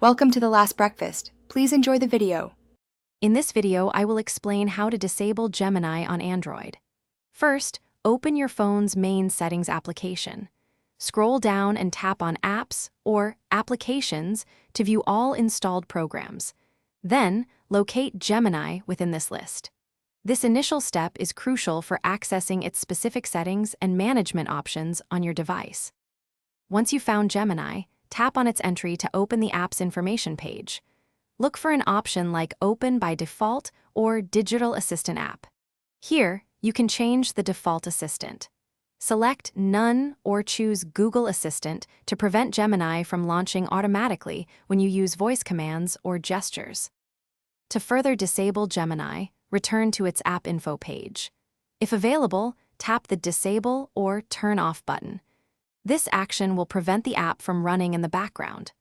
Welcome to The Last Breakfast. Please enjoy the video. In this video, I will explain how to disable Gemini on Android. First, open your phone's main settings application. Scroll down and tap on Apps or Applications to view all installed programs. Then, locate Gemini within this list. This initial step is crucial for accessing its specific settings and management options on your device. Once you've found Gemini, tap on its entry to open the app's information page. Look for an option like Open by Default or Digital Assistant app. Here, you can change the default assistant. Select None or choose Google Assistant to prevent Gemini from launching automatically when you use voice commands or gestures. To further disable Gemini, return to its app info page. If available, tap the Disable or Turn Off button. This action will prevent the app from running in the background.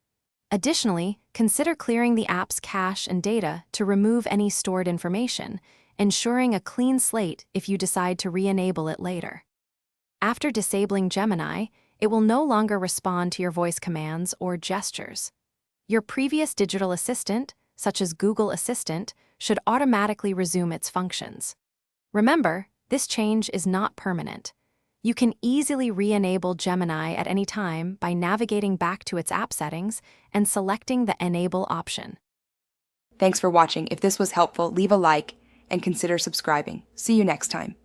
Additionally, consider clearing the app's cache and data to remove any stored information, ensuring a clean slate if you decide to re-enable it later. After disabling Gemini, it will no longer respond to your voice commands or gestures. Your previous digital assistant, such as Google Assistant, should automatically resume its functions. Remember, this change is not permanent. You can easily re-enable Gemini at any time by navigating back to its app settings and selecting the Enable option. Thanks for watching. If this was helpful, leave a like and consider subscribing. See you next time.